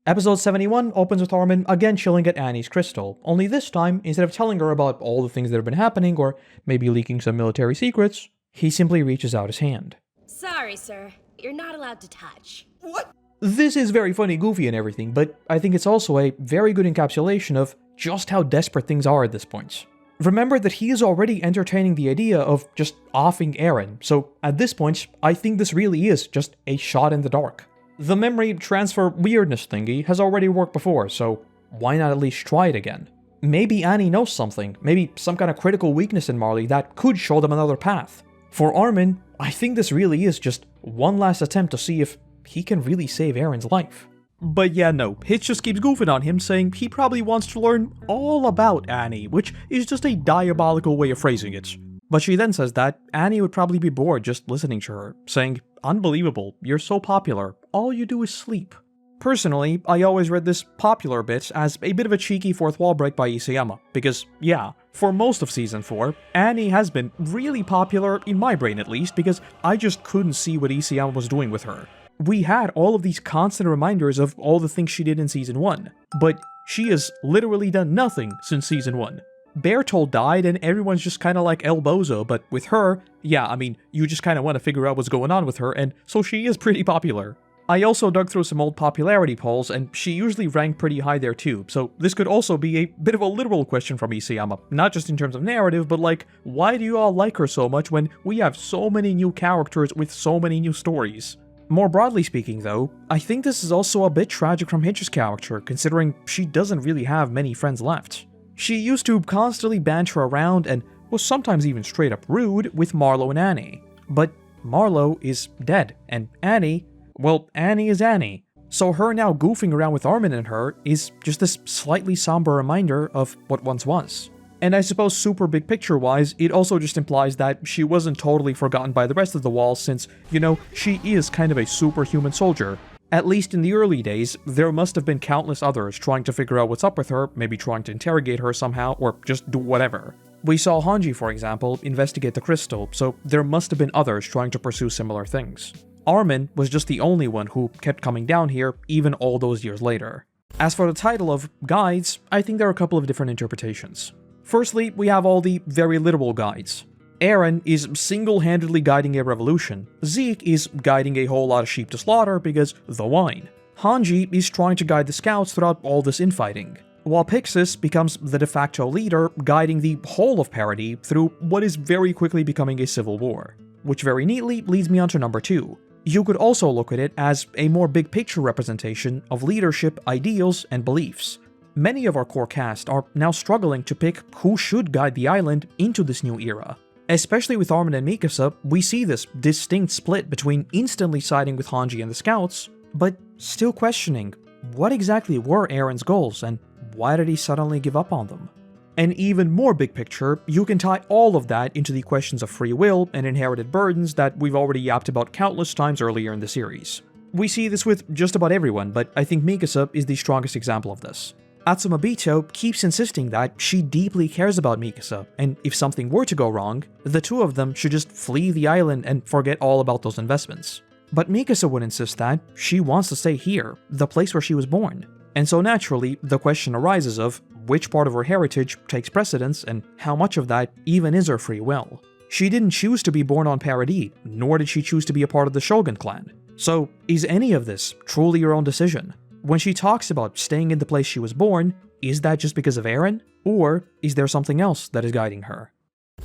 Episode 71 opens with Armin again chilling at Annie's crystal, only this time, instead of telling her about all the things that have been happening or maybe leaking some military secrets, he simply reaches out his hand. Sorry, sir. You're not allowed to touch. What? This is very funny, goofy and everything, but I think it's also a very good encapsulation of just how desperate things are at this point. Remember that he is already entertaining the idea of just offing Eren, so at this point, I think this really is just a shot in the dark. The memory transfer weirdness thingy has already worked before, so why not at least try it again? Maybe Annie knows something, maybe some kind of critical weakness in Marley that could show them another path. For Armin, I think this really is just one last attempt to see if he can really save Eren's life. But yeah, no, Hitch just keeps goofing on him, saying he probably wants to learn all about Annie, which is just a diabolical way of phrasing it. But she then says that Annie would probably be bored just listening to her, saying, "Unbelievable, you're so popular, all you do is sleep." Personally, I always read this popular bit as a bit of a cheeky fourth wall break by Isayama, because yeah, for most of Season 4, Annie has been really popular, in my brain at least, because I just couldn't see what Isayama was doing with her. We had all of these constant reminders of all the things she did in Season 1, but she has literally done nothing since Season 1. Bertolt died and everyone's just kinda like El Bozo, but with her, yeah, I mean, you just kinda want to figure out what's going on with her, and so she is pretty popular. I also dug through some old popularity polls, and she usually ranked pretty high there too, so this could also be a bit of a literal question from Isayama, not just in terms of narrative, but like, why do you all like her so much when we have so many new characters with so many new stories? More broadly speaking though, I think this is also a bit tragic from Hitch's character, considering she doesn't really have many friends left. She used to constantly banter around and was sometimes even straight up rude with Marlowe and Annie. But Marlowe is dead, and Annie, well, Annie is Annie. So her now goofing around with Armin and her is just this slightly somber reminder of what once was. And I suppose super big picture wise, it also just implies that she wasn't totally forgotten by the rest of the Walls since, you know, she is kind of a superhuman soldier. At least in the early days, there must have been countless others trying to figure out what's up with her, maybe trying to interrogate her somehow, or just do whatever. We saw Hanji, for example, investigate the crystal, so there must have been others trying to pursue similar things. Armin was just the only one who kept coming down here, even all those years later. As for the title of Guides, I think there are a couple of different interpretations. Firstly, we have all the very literal guides. Eren is single-handedly guiding a revolution. Zeke is guiding a whole lot of sheep to slaughter because the wine. Hanji is trying to guide the scouts throughout all this infighting, while Pixis becomes the de facto leader, guiding the whole of Parody through what is very quickly becoming a civil war. Which very neatly leads me on to number 2. You could also look at it as a more big-picture representation of leadership, ideals, and beliefs. Many of our core cast are now struggling to pick who should guide the island into this new era. Especially with Armin and Mikasa, we see this distinct split between instantly siding with Hanji and the scouts, but still questioning what exactly were Eren's goals and why did he suddenly give up on them? And even more big picture, you can tie all of that into the questions of free will and inherited burdens that we've already yapped about countless times earlier in the series. We see this with just about everyone, but I think Mikasa is the strongest example of this. Azumabito keeps insisting that she deeply cares about Mikasa, and if something were to go wrong, the two of them should just flee the island and forget all about those investments. But Mikasa would insist that she wants to stay here, the place where she was born. And so naturally, the question arises of which part of her heritage takes precedence and how much of that even is her free will. She didn't choose to be born on Paradis, nor did she choose to be a part of the Shogun clan. So is any of this truly her own decision? When she talks about staying in the place she was born, is that just because of Eren? Or is there something else that is guiding her?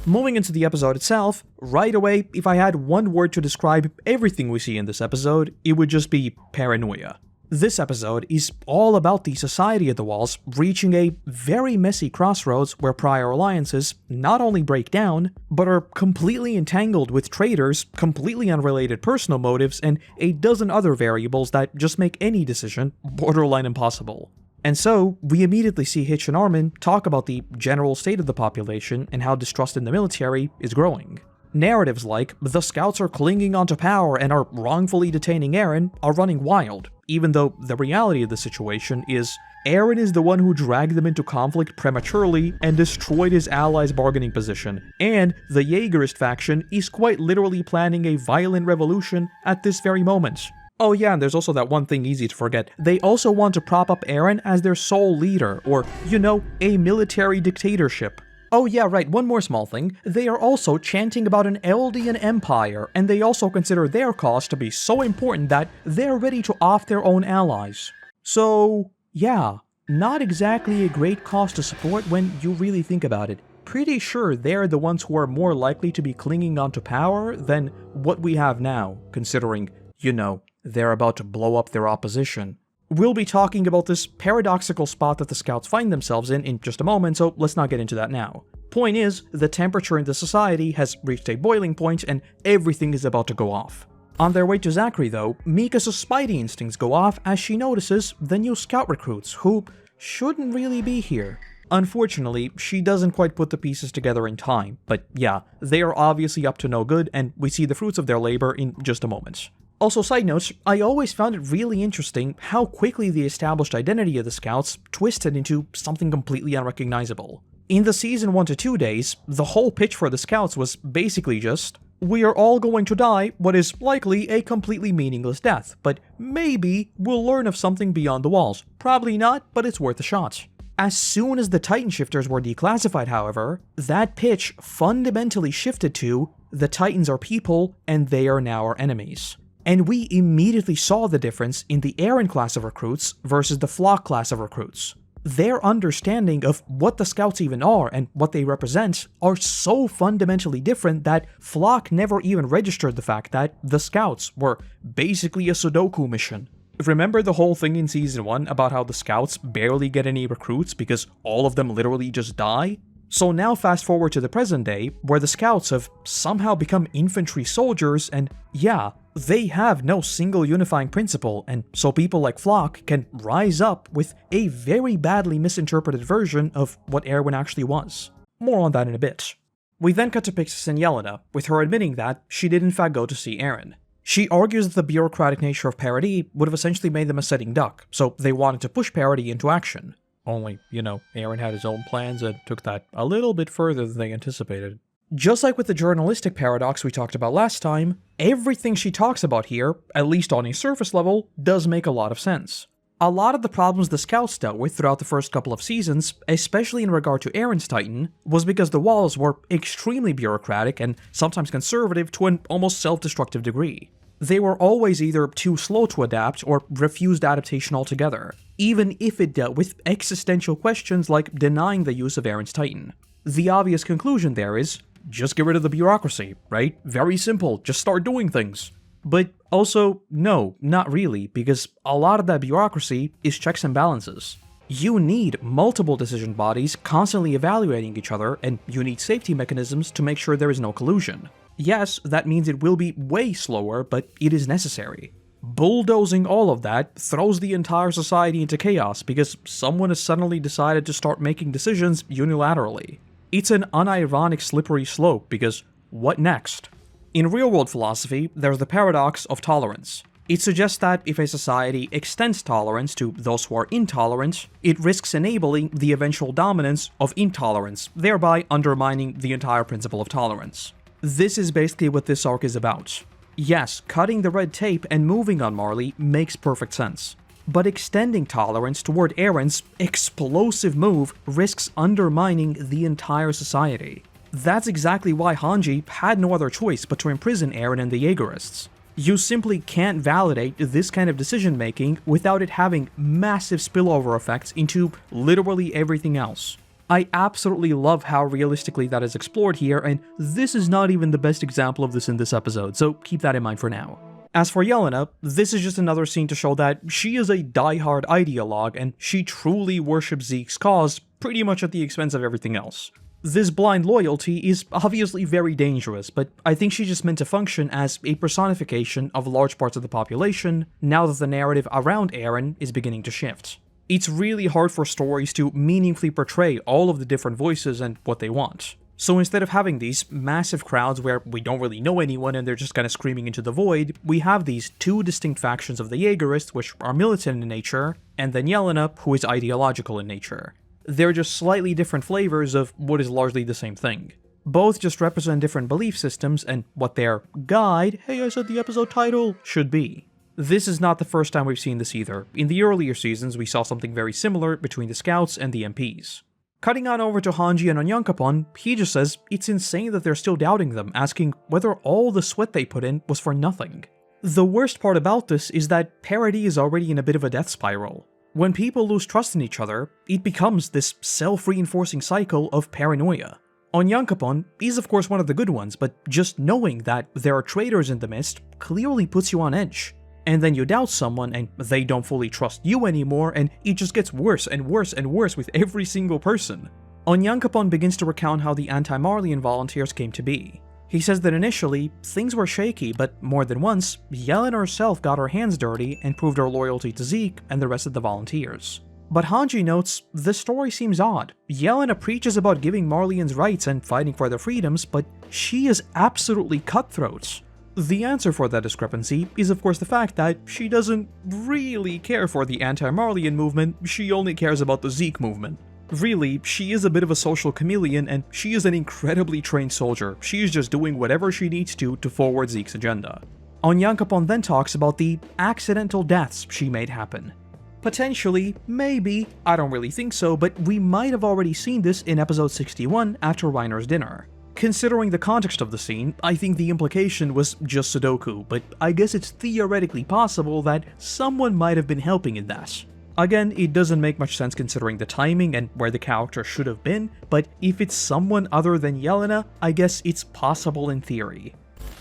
Moving into the episode itself, right away, if I had one word to describe everything we see in this episode, it would just be paranoia. This episode is all about the Society of the Walls reaching a very messy crossroads where prior alliances not only break down, but are completely entangled with traitors, completely unrelated personal motives, and a dozen other variables that just make any decision borderline impossible. And so, we immediately see Hitch and Armin talk about the general state of the population and how distrust in the military is growing. Narratives like, the scouts are clinging onto power and are wrongfully detaining Eren, are running wild, even though the reality of the situation is Eren is the one who dragged them into conflict prematurely and destroyed his allies' bargaining position, and the Yeagerist faction is quite literally planning a violent revolution at this very moment. Oh yeah, and there's also that one thing easy to forget. They also want to prop up Eren as their sole leader, or, you know, a military dictatorship. Oh yeah, right, one more small thing. They are also chanting about an Eldian empire, and they also consider their cause to be so important that they're ready to off their own allies. So, yeah, not exactly a great cause to support when you really think about it. Pretty sure they're the ones who are more likely to be clinging onto power than what we have now, considering, you know, they're about to blow up their opposition. We'll be talking about this paradoxical spot that the scouts find themselves in just a moment, so let's not get into that now. Point is, the temperature in the society has reached a boiling point and everything is about to go off. On their way to Zachary though, Mika's spidey instincts go off as she notices the new scout recruits, who shouldn't really be here. Unfortunately, she doesn't quite put the pieces together in time, but yeah, they are obviously up to no good and we see the fruits of their labor in just a moment. Also, side notes, I always found it really interesting how quickly the established identity of the scouts twisted into something completely unrecognizable. In the season 1 to 2 days, the whole pitch for the scouts was basically just, we are all going to die what is likely a completely meaningless death, but maybe we'll learn of something beyond the walls. Probably not, but it's worth a shot. As soon as the Titan shifters were declassified, however, that pitch fundamentally shifted to, the Titans are people and they are now our enemies. And we immediately saw the difference in the Eren class of recruits versus the Flock class of recruits. Their understanding of what the scouts even are and what they represent are so fundamentally different that Flock never even registered the fact that the scouts were basically a Sudoku mission. Remember the whole thing in Season 1 about how the scouts barely get any recruits because all of them literally just die? So now fast forward to the present day, where the scouts have somehow become infantry soldiers, and yeah, they have no single unifying principle, and so people like Flock can rise up with a very badly misinterpreted version of what Erwin actually was. More on that in a bit. We then cut to Pixis and Yelena, with her admitting that she did in fact go to see Eren. She argues that the bureaucratic nature of parody would have essentially made them a sitting duck, so they wanted to push parody into action. Only, you know, Eren had his own plans and took that a little bit further than they anticipated. Just like with the journalistic paradox we talked about last time, everything she talks about here, at least on a surface level, does make a lot of sense. A lot of the problems the scouts dealt with throughout the first couple of seasons, especially in regard to Eren's Titan, was because the walls were extremely bureaucratic and sometimes conservative to an almost self-destructive degree. They were always either too slow to adapt or refused adaptation altogether, even if it dealt with existential questions like denying the use of Eren's Titan. The obvious conclusion there is, just get rid of the bureaucracy, right? Very simple, just start doing things. But also, no, not really, because a lot of that bureaucracy is checks and balances. You need multiple decision bodies constantly evaluating each other, and you need safety mechanisms to make sure there is no collusion. Yes, that means it will be way slower, but it is necessary. Bulldozing all of that throws the entire society into chaos because someone has suddenly decided to start making decisions unilaterally. It's an unironic slippery slope because what next? In real-world philosophy, there's the paradox of tolerance. It suggests that if a society extends tolerance to those who are intolerant, it risks enabling the eventual dominance of intolerance, thereby undermining the entire principle of tolerance. This is basically what this arc is about. Yes, cutting the red tape and moving on Marley makes perfect sense. But extending tolerance toward Eren's explosive move risks undermining the entire society. That's exactly why Hanji had no other choice but to imprison Eren and the Yeagerists. You simply can't validate this kind of decision-making without it having massive spillover effects into literally everything else. I absolutely love how realistically that is explored here, and this is not even the best example of this in this episode, so keep that in mind for now. As for Yelena, this is just another scene to show that she is a die-hard ideologue, and she truly worships Zeke's cause pretty much at the expense of everything else. This blind loyalty is obviously very dangerous, but I think she's just meant to function as a personification of large parts of the population now that the narrative around Eren is beginning to shift. It's really hard for stories to meaningfully portray all of the different voices and what they want. So instead of having these massive crowds where we don't really know anyone and they're just kind of screaming into the void, we have these two distinct factions of the Yeagerists, which are militant in nature, and then Yelena, who is ideological in nature. They're just slightly different flavors of what is largely the same thing. Both just represent different belief systems and what their guide, hey I said the episode title, should be. This is not the first time we've seen this either. In the earlier seasons, we saw something very similar between the scouts and the MPs. Cutting on over to Hanji and Onyankopon, he just says it's insane that they're still doubting them, asking whether all the sweat they put in was for nothing. The worst part about this is that parody is already in a bit of a death spiral. When people lose trust in each other, it becomes this self-reinforcing cycle of paranoia. Onyankopon is of course one of the good ones, but just knowing that there are traitors in the midst clearly puts you on edge. And then you doubt someone and they don't fully trust you anymore, and it just gets worse and worse and worse with every single person. Onyankopon begins to recount how the anti-Marleyan volunteers came to be. He says that initially, things were shaky, but more than once, Yelena herself got her hands dirty and proved her loyalty to Zeke and the rest of the volunteers. But Hanji notes, the story seems odd. Yelena preaches about giving Marleyans rights and fighting for their freedoms, but she is absolutely cutthroat. The answer for that discrepancy is of course the fact that she doesn't really care for the anti-Marleyan movement, she only cares about the Zeke movement. Really, she is a bit of a social chameleon and she is an incredibly trained soldier, she is just doing whatever she needs to forward Zeke's agenda. Onyankopon then talks about the accidental deaths she made happen. Potentially, maybe, I don't really think so, but we might have already seen this in episode 61 after Reiner's dinner. Considering the context of the scene, I think the implication was just Sudoku, but I guess it's theoretically possible that someone might have been helping in that. Again, it doesn't make much sense considering the timing and where the character should have been, but if it's someone other than Yelena, I guess it's possible in theory.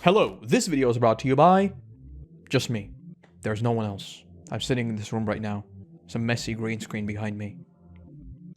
Hello, this video is brought to you by... just me. There's no one else. I'm sitting in this room right now. It's a messy green screen behind me.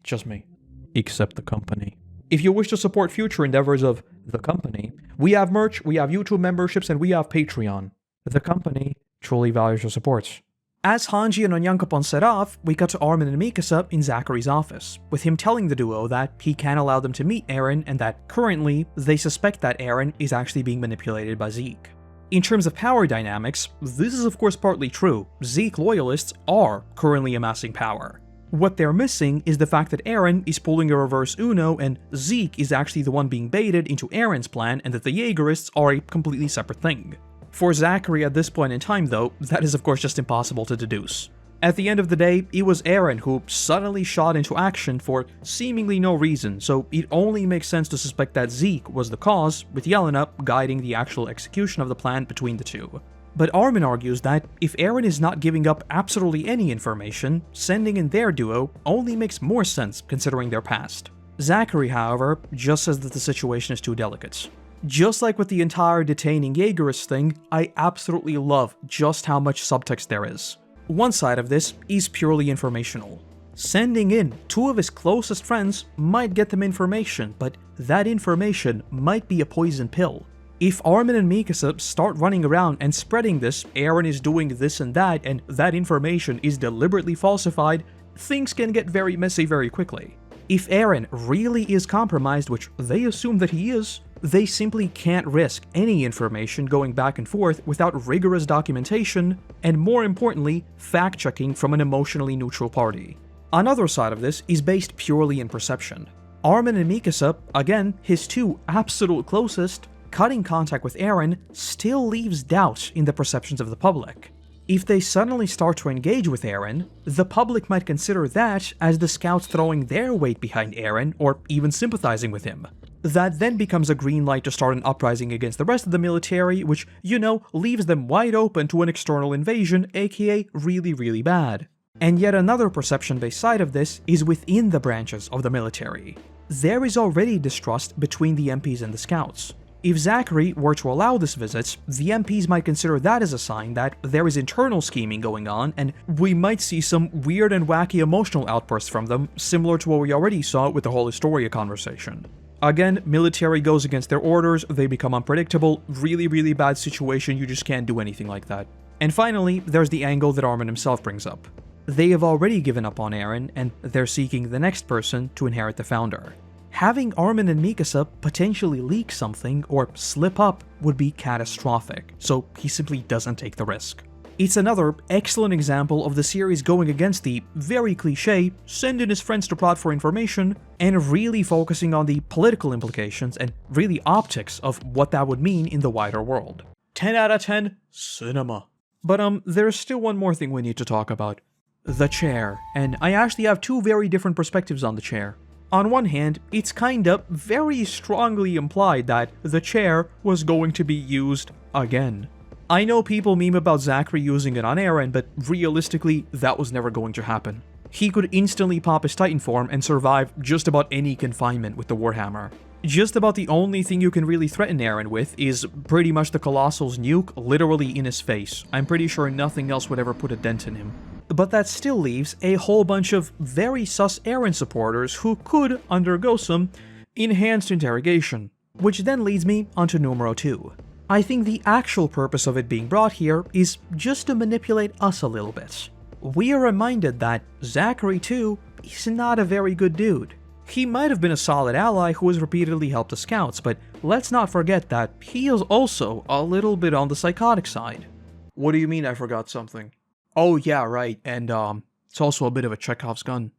Just me. Except the company. If you wish to support future endeavors of the company, we have merch, we have YouTube memberships, and we have Patreon. The company truly values your support. As Hanji and Onyankopon set off, we cut to Armin and Mikasa in Zachary's office, with him telling the duo that he can't allow them to meet Eren and that currently they suspect that Eren is actually being manipulated by Zeke. In terms of power dynamics, this is of course partly true. Zeke loyalists are currently amassing power. What they're missing is the fact that Eren is pulling a reverse Uno and Zeke is actually the one being baited into Eren's plan and that the Yeagerists are a completely separate thing. For Zachary at this point in time though, that is of course just impossible to deduce. At the end of the day, it was Eren who suddenly shot into action for seemingly no reason, so it only makes sense to suspect that Zeke was the cause, with Yelena guiding the actual execution of the plan between the two. But Armin argues that if Eren is not giving up absolutely any information, sending in their duo only makes more sense considering their past. Zachary, however, just says that the situation is too delicate. Just like with the entire detaining Yeagerists thing, I absolutely love just how much subtext there is. One side of this is purely informational. Sending in two of his closest friends might get them information, but that information might be a poison pill. If Armin and Mikasa start running around and spreading this, Eren is doing this and that information is deliberately falsified, things can get very messy very quickly. If Eren really is compromised, which they assume that he is, they simply can't risk any information going back and forth without rigorous documentation, and more importantly, fact-checking from an emotionally neutral party. Another side of this is based purely in perception. Armin and Mikasa, again, his two absolute closest, cutting contact with Eren still leaves doubt in the perceptions of the public. If they suddenly start to engage with Eren, the public might consider that as the scouts throwing their weight behind Eren or even sympathizing with him. That then becomes a green light to start an uprising against the rest of the military, which, leaves them wide open to an external invasion, aka really bad. And yet another perception-based side of this is within the branches of the military. There is already distrust between the MPs and the scouts. If Zachary were to allow this visit, the MPs might consider that as a sign that there is internal scheming going on, and we might see some weird and wacky emotional outbursts from them, similar to what we already saw with the whole Historia conversation. Again, military goes against their orders, they become unpredictable, really bad situation, you just can't do anything like that. And finally, there's the angle that Armin himself brings up. They have already given up on Eren, and they're seeking the next person to inherit the founder. Having Armin and Mikasa potentially leak something or slip up would be catastrophic, so he simply doesn't take the risk. It's another excellent example of the series going against the very cliché, send in his friends to prod for information, and really focusing on the political implications and really optics of what that would mean in the wider world. 10 out of 10, cinema. But there's still one more thing we need to talk about. The chair. And I actually have two very different perspectives on the chair. On one hand, it's kinda very strongly implied that the chair was going to be used again. I know people meme about Zachary using it on Eren, but realistically, that was never going to happen. He could instantly pop his Titan form and survive just about any confinement with the Warhammer. Just about the only thing you can really threaten Eren with is pretty much the Colossal's nuke literally in his face. I'm pretty sure nothing else would ever put a dent in him. But that still leaves a whole bunch of very sus Eren supporters who could undergo some enhanced interrogation. Which then leads me onto numero 2. I think the actual purpose of it being brought here is just to manipulate us a little bit. We are reminded that Zachary too is not a very good dude. He might have been a solid ally who has repeatedly helped the scouts, but let's not forget that he is also a little bit on the psychotic side. What do you mean I forgot something? Oh yeah, right, and it's also a bit of a Chekhov's gun.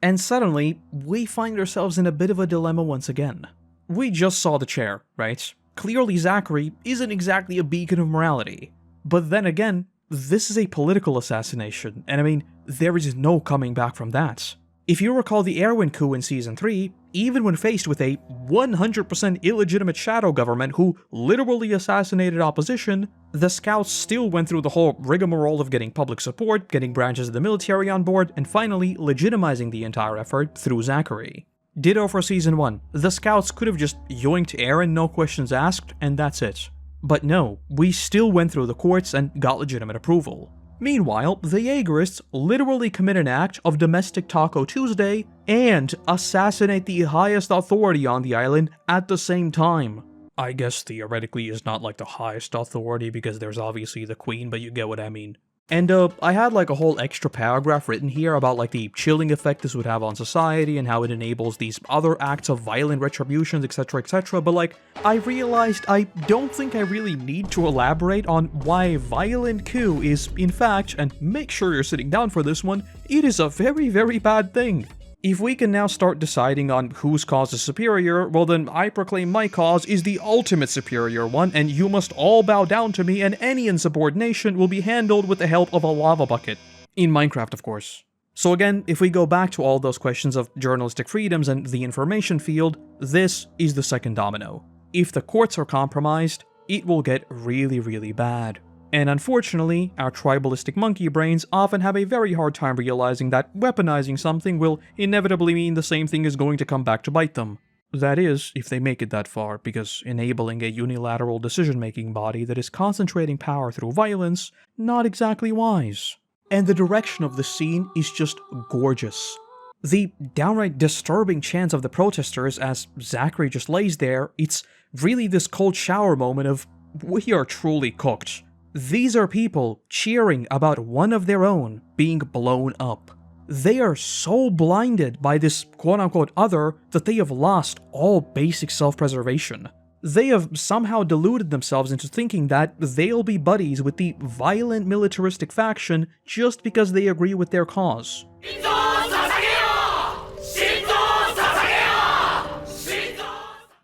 And suddenly, we find ourselves in a bit of a dilemma once again. We just saw the chair, right? Clearly Zachary isn't exactly a beacon of morality. But then again, this is a political assassination, and I mean, there is no coming back from that. If you recall the Erwin coup in Season 3, even when faced with a 100% illegitimate shadow government who literally assassinated opposition, the scouts still went through the whole rigmarole of getting public support, getting branches of the military on board, and finally legitimizing the entire effort through Zachary. Ditto for Season 1, the scouts could have just yoinked Eren, no questions asked, and that's it. But no, we still went through the courts and got legitimate approval. Meanwhile, the Yeagerists literally commit an act of domestic Taco Tuesday and assassinate the highest authority on the island at the same time. I guess theoretically is not like the highest authority because there's obviously the queen, but you get what I mean. And I had like a whole extra paragraph written here about like the chilling effect this would have on society and how it enables these other acts of violent retributions, etc, but like, I realized I don't think I really need to elaborate on why violent coup is, in fact, and make sure you're sitting down for this one, it is a very, very bad thing. If we can now start deciding on whose cause is superior, well then I proclaim my cause is the ultimate superior one, and you must all bow down to me, and any insubordination will be handled with the help of a lava bucket. In Minecraft, of course. So again, if we go back to all those questions of journalistic freedoms and the information field, this is the second domino. If the courts are compromised, it will get really, really bad. And unfortunately, our tribalistic monkey brains often have a very hard time realizing that weaponizing something will inevitably mean the same thing is going to come back to bite them. That is, if they make it that far, because enabling a unilateral decision-making body that is concentrating power through violence, not exactly wise. And the direction of the scene is just gorgeous. The downright disturbing chants of the protesters as Zachary just lays there, it's really this cold shower moment of, we are truly cooked. These are people cheering about one of their own being blown up. They are so blinded by this quote-unquote other that they have lost all basic self-preservation. They have somehow deluded themselves into thinking that they'll be buddies with the violent militaristic faction just because they agree with their cause.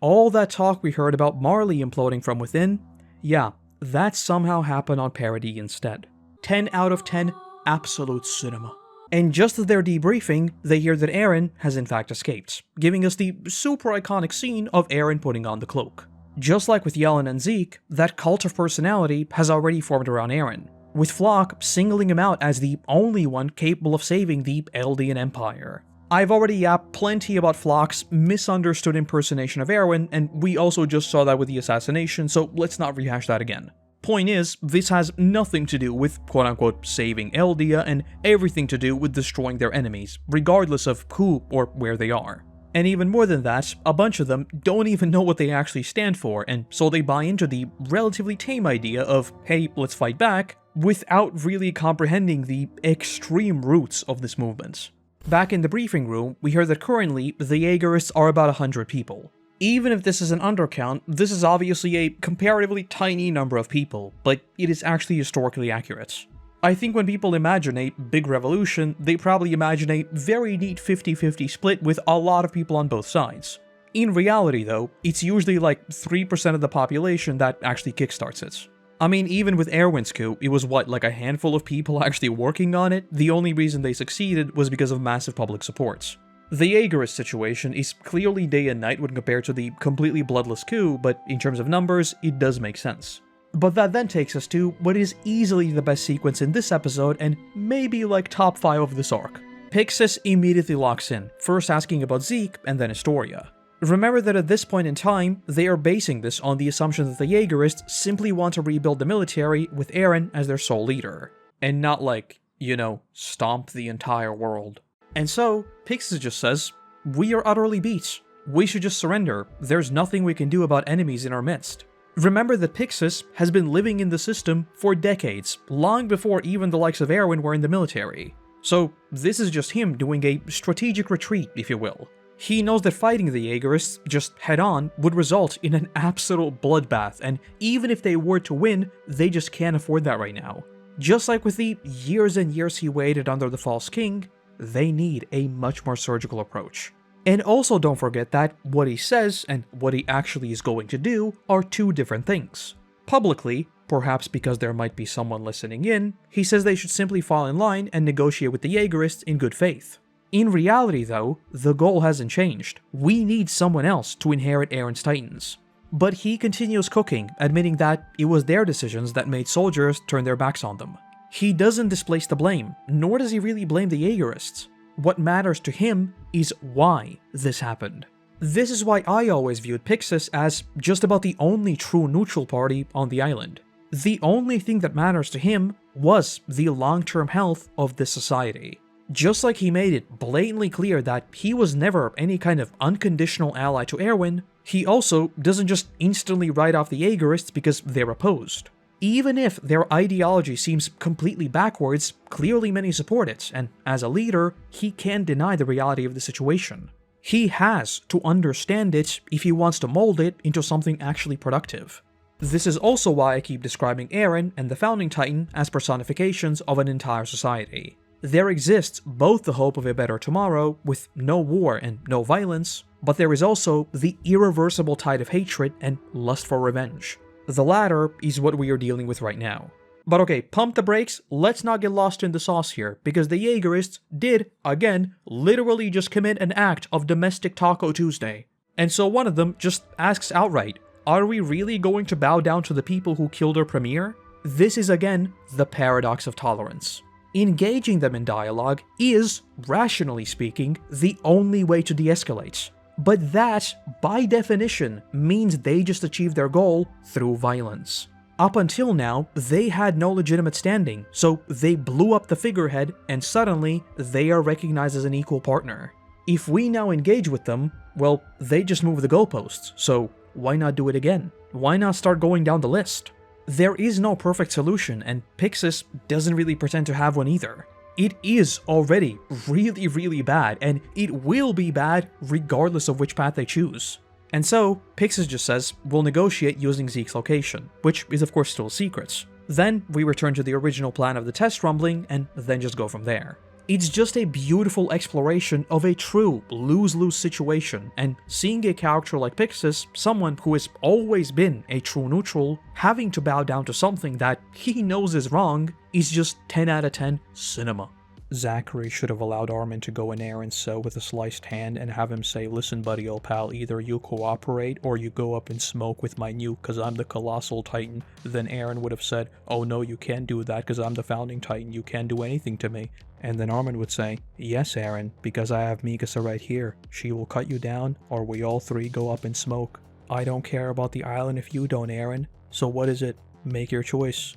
All that talk we heard about Marley imploding from within, yeah, that somehow happened on Parody instead. 10 out of 10, absolute cinema. And just as they're debriefing, they hear that Eren has in fact escaped, giving us the super iconic scene of Eren putting on the cloak. Just like with Yelena and Zeke, that cult of personality has already formed around Eren, with Flock singling him out as the only one capable of saving the Eldian Empire. I've already yapped plenty about Flock's misunderstood impersonation of Eren, and we also just saw that with the assassination, so let's not rehash that again. Point is, this has nothing to do with quote-unquote saving Eldia and everything to do with destroying their enemies, regardless of who or where they are. And even more than that, a bunch of them don't even know what they actually stand for, and so they buy into the relatively tame idea of, hey, let's fight back, without really comprehending the extreme roots of this movement. Back in the briefing room, we heard that currently, the Yeagerists are about 100 people. Even if this is an undercount, this is obviously a comparatively tiny number of people, but it is actually historically accurate. I think when people imagine a big revolution, they probably imagine a very neat 50-50 split with a lot of people on both sides. In reality though, it's usually like 3% of the population that actually kickstarts it. I mean, even with Erwin's coup, it was what, like a handful of people actually working on it? The only reason they succeeded was because of massive public support. The Yeagerists situation is clearly day and night when compared to the completely bloodless coup, but in terms of numbers, it does make sense. But that then takes us to what is easily the best sequence in this episode and maybe like top 5 of this arc. Pixis immediately locks in, first asking about Zeke and then Astoria. Remember that at this point in time, they are basing this on the assumption that the Yeagerists simply want to rebuild the military with Eren as their sole leader, and not like, you know, stomp the entire world. And so, Pixis just says, "We are utterly beat. We should just surrender. There's nothing we can do about enemies in our midst." Remember that Pixis has been living in the system for decades, long before even the likes of Eren were in the military. So this is just him doing a strategic retreat, if you will. He knows that fighting the Yeagerists just head-on would result in an absolute bloodbath, and even if they were to win, they just can't afford that right now. Just like with the years and years he waited under the False King, they need a much more surgical approach. And also don't forget that what he says and what he actually is going to do are two different things. Publicly, perhaps because there might be someone listening in, he says they should simply fall in line and negotiate with the Yeagerists in good faith. In reality though, the goal hasn't changed. We need someone else to inherit Eren's Titans. But he continues cooking, admitting that it was their decisions that made soldiers turn their backs on them. He doesn't displace the blame, nor does he really blame the Yeagerists. What matters to him is why this happened. This is why I always viewed Pixis as just about the only true neutral party on the island. The only thing that matters to him was the long-term health of this society. Just like he made it blatantly clear that he was never any kind of unconditional ally to Erwin, he also doesn't just instantly write off the Yeagerists because they're opposed. Even if their ideology seems completely backwards, clearly many support it, and as a leader, he can't deny the reality of the situation. He has to understand it if he wants to mold it into something actually productive. This is also why I keep describing Eren and the Founding Titan as personifications of an entire society. There exists both the hope of a better tomorrow, with no war and no violence, but there is also the irreversible tide of hatred and lust for revenge. The latter is what we are dealing with right now. But okay, pump the brakes, let's not get lost in the sauce here, because the Yeagerists did, again, literally just commit an act of domestic Taco Tuesday. And so one of them just asks outright, are we really going to bow down to the people who killed our premier? This is again the paradox of tolerance. Engaging them in dialogue is, rationally speaking, the only way to de-escalate. But that, by definition, means they just achieved their goal through violence. Up until now, they had no legitimate standing, so they blew up the figurehead and suddenly they are recognized as an equal partner. If we now engage with them, well, they just move the goalposts, so why not do it again? Why not start going down the list? There is no perfect solution, and Pixis doesn't really pretend to have one either. It is already really, really bad, and it will be bad regardless of which path they choose. And so, Pixis just says, we'll negotiate using Zeke's location, which is of course still secret. Then, we return to the original plan of the test rumbling, and then just go from there. It's just a beautiful exploration of a true lose-lose situation, and seeing a character like Pixis, someone who has always been a true neutral, having to bow down to something that he knows is wrong, is just 10 out of 10 cinema. Zachary should have allowed Armin to go in Eren's cell with a sliced hand and have him say, listen buddy old pal, either you cooperate or you go up and smoke with my nuke cause I'm the colossal titan. Then Eren would have said, oh no you can't do that cause I'm the founding titan, you can't do anything to me. And then Armin would say, yes Eren, because I have Mikasa right here. She will cut you down or we all three go up and smoke. I don't care about the island if you don't, Eren. So what is it? Make your choice.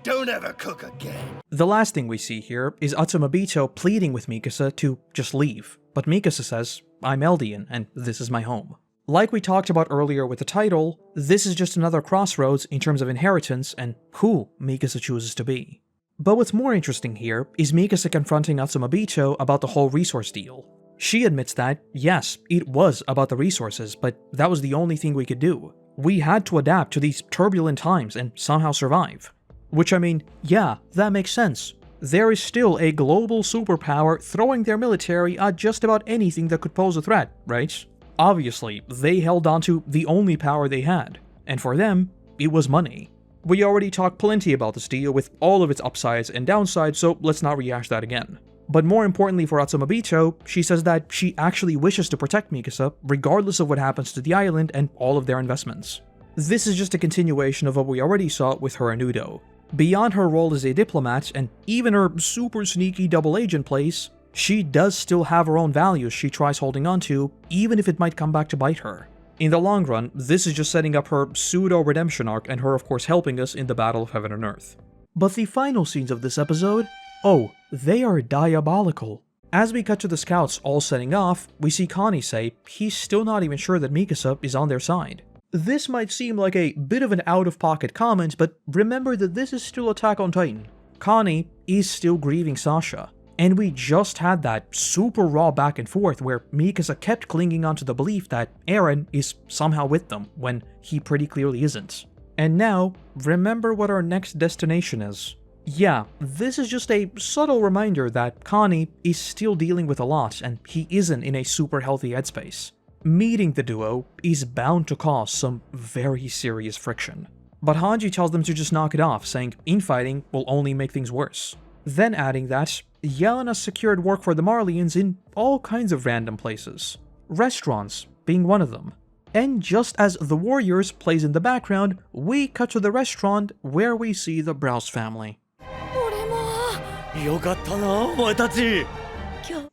Don't ever cook again. The last thing we see here is Azumabito pleading with Mikasa to just leave, but Mikasa says, I'm Eldian and this is my home. Like we talked about earlier with the title, this is just another crossroads in terms of inheritance and who Mikasa chooses to be. But what's more interesting here is Mikasa confronting Azumabito about the whole resource deal. She admits that, yes, it was about the resources, but that was the only thing we could do. We had to adapt to these turbulent times and somehow survive. Which I mean, yeah, that makes sense. There is still a global superpower throwing their military at just about anything that could pose a threat, right? Obviously, they held onto the only power they had, and for them, it was money. We already talked plenty about this deal with all of its upsides and downsides, so let's not rehash that again. But more importantly for Azumabito, she says that she actually wishes to protect Mikasa regardless of what happens to the island and all of their investments. This is just a continuation of what we already saw with her and Udo. Beyond her role as a diplomat and even her super sneaky double agent place, she does still have her own values she tries holding on to, even if it might come back to bite her. In the long run, this is just setting up her pseudo-redemption arc and her of course helping us in the Battle of Heaven and Earth. But the final scenes of this episode, oh, they are diabolical. As we cut to the scouts all setting off, we see Connie say he's still not even sure that Mikasa is on their side. This might seem like a bit of an out-of-pocket comment, but remember that this is still Attack on Titan. Connie is still grieving Sasha. And we just had that super raw back and forth where Mikasa kept clinging onto the belief that Eren is somehow with them when he pretty clearly isn't. And now, remember what our next destination is. Yeah, this is just a subtle reminder that Connie is still dealing with a lot and he isn't in a super healthy headspace. Meeting the duo is bound to cause some very serious friction. But Hanji tells them to just knock it off, saying infighting will only make things worse. Then adding that Yelena secured work for the Marleyans in all kinds of random places, restaurants being one of them. And just as the Warriors plays in the background, we cut to the restaurant where we see the Browse family.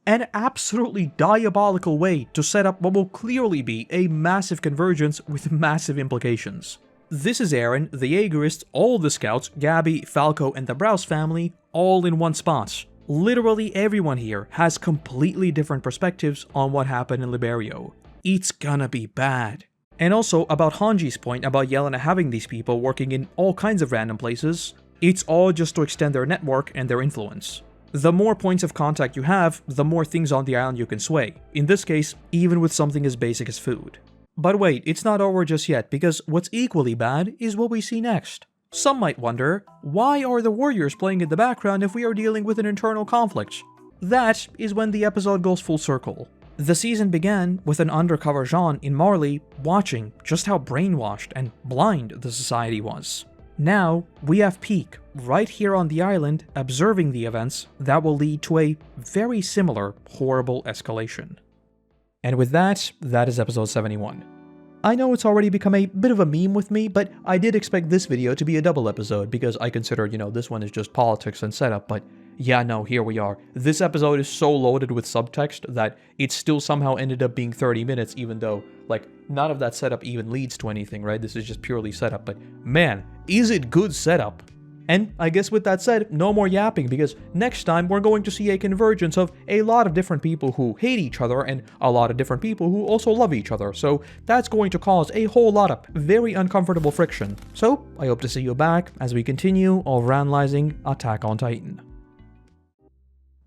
An absolutely diabolical way to set up what will clearly be a massive convergence with massive implications. This is Eren, the Yeagerists, all the scouts, Gabby, Falco, and the Browse family, all in one spot. Literally everyone here has completely different perspectives on what happened in Liberio. It's gonna be bad. And also, about Hanji's point about Yelena having these people working in all kinds of random places, it's all just to extend their network and their influence. The more points of contact you have, the more things on the island you can sway, in this case, even with something as basic as food. But wait, it's not over just yet, because what's equally bad is what we see next. Some might wonder, why are the Warriors playing in the background if we are dealing with an internal conflict? That is when the episode goes full circle. The season began with an undercover Jean in Marley watching just how brainwashed and blind the society was. Now, we have Peak right here on the island observing the events that will lead to a very similar horrible escalation. And with that, that is episode 71. I know it's already become a bit of a meme with me, but I did expect this video to be a double episode because I consider, this one is just politics and setup, but yeah, no, here we are. This episode is so loaded with subtext that it still somehow ended up being 30 minutes, even though, none of that setup even leads to anything, right? This is just purely setup, but man, is it good setup? And I guess with that said, no more yapping, because next time we're going to see a convergence of a lot of different people who hate each other and a lot of different people who also love each other, so that's going to cause a whole lot of very uncomfortable friction. So I hope to see you back as we continue overanalyzing Attack on Titan.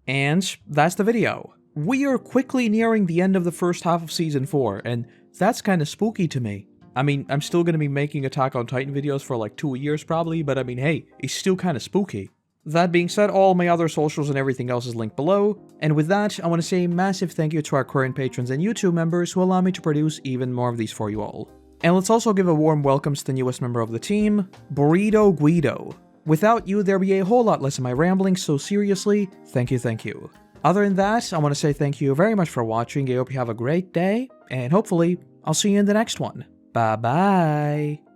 And that's the video. We are quickly nearing the end of the first half of Season 4, and that's kind of spooky to me. I mean, I'm still going to be making Attack on Titan videos for 2 years probably, but I mean, hey, it's still kind of spooky. That being said, all my other socials and everything else is linked below, and with that, I want to say a massive thank you to our current patrons and YouTube members who allow me to produce even more of these for you all. And let's also give a warm welcome to the newest member of the team, Burrito Guido. Without you, there'd be a whole lot less of my rambling, so seriously, thank you. Other than that, I want to say thank you very much for watching, I hope you have a great day, and hopefully, I'll see you in the next one. Bye-bye.